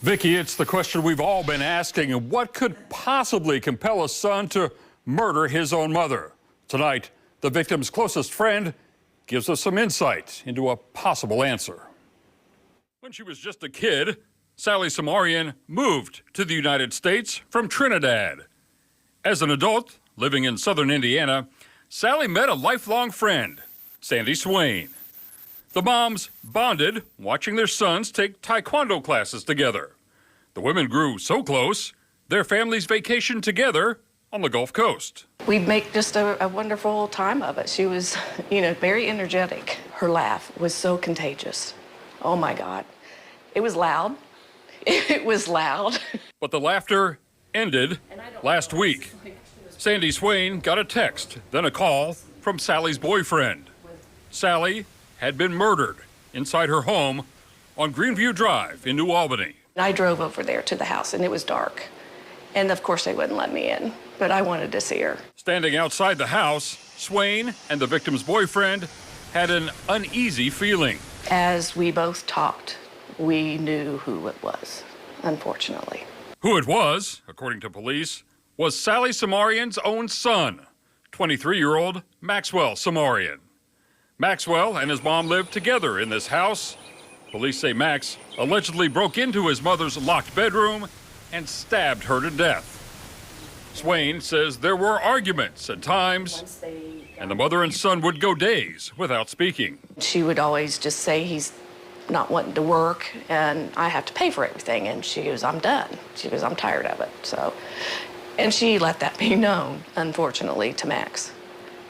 Vicki, it's the question we've all been asking. What could possibly compel a son to murder his own mother? Tonight, the victim's closest friend gives us some insight into a possible answer. When she was just a kid, Sally Samarian moved to the United States from Trinidad. As an adult living in southern Indiana, Sally met a lifelong friend, Sandy Swain. The moms bonded watching their sons take taekwondo classes together. The women grew so close, their families vacationed together on the Gulf Coast. We'd make just a wonderful time of it. She was, very energetic. Her laugh was so contagious. Oh my God. It was loud. It was loud. But the laughter ended last week. Sandy Swain got a text, then a call from Sally's boyfriend. Sally had been murdered inside her home on Greenview Drive in New Albany. I drove over there to the house and it was dark. And of course they wouldn't let me in, but I wanted to see her. Standing outside the house, Swain and the victim's boyfriend had an uneasy feeling. As we both talked, we knew who it was, unfortunately. Who it was, according to police, was Sally Samarian's own son, 23-year-old Maxwell Samarian. Maxwell and his mom lived together in this house. Police say Max allegedly broke into his mother's locked bedroom and stabbed her to death. Swain says there were arguments at times, and the mother and son would go days without speaking. She would always just say he's not wanting to work and I have to pay for everything. And she goes, I'm done. She goes, I'm tired of it. And she let that be known, unfortunately, to Max.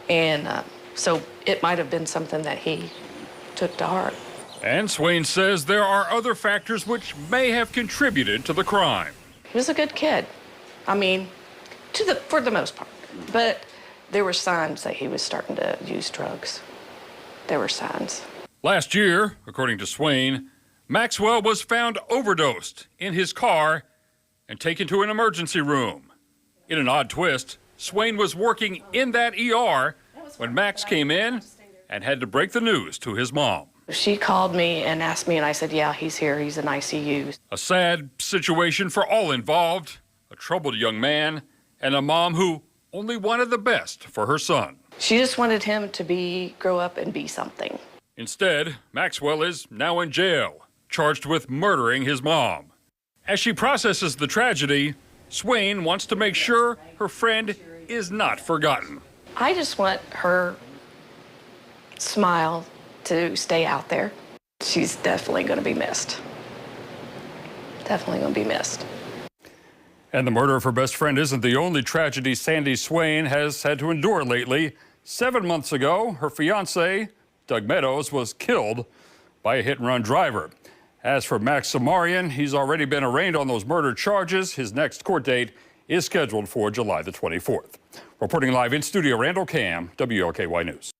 And so it might have been something that he took to heart. And Swain says there are other factors which may have contributed to the crime. He was a good kid. I mean, for the most part. But there were signs that he was starting to use drugs. There were signs. Last year, according to Swain, Maxwell was found overdosed in his car and taken to an emergency room. In an odd twist, Swain was working in that ER when Max came in and had to break the news to his mom. She called me and asked me, and I said, yeah, he's here. He's in ICU. A sad situation for all involved, a troubled young man, and a mom who only wanted the best for her son. She just wanted him to grow up and be something. Instead, Maxwell is now in jail, charged with murdering his mom. As she processes the tragedy, Swain wants to make sure her friend is not forgotten. I just want her smile to stay out there. She's definitely going to be missed. Definitely going to be missed. And the murder of her best friend isn't the only tragedy Sandy Swain has had to endure lately. 7 months ago, her fiancé, Doug Meadows, was killed by a hit-and-run driver. As for Max Samarian, he's already been arraigned on those murder charges. His next court date is scheduled for July the 24th. Reporting live in studio, Randall Cam, WLKY News.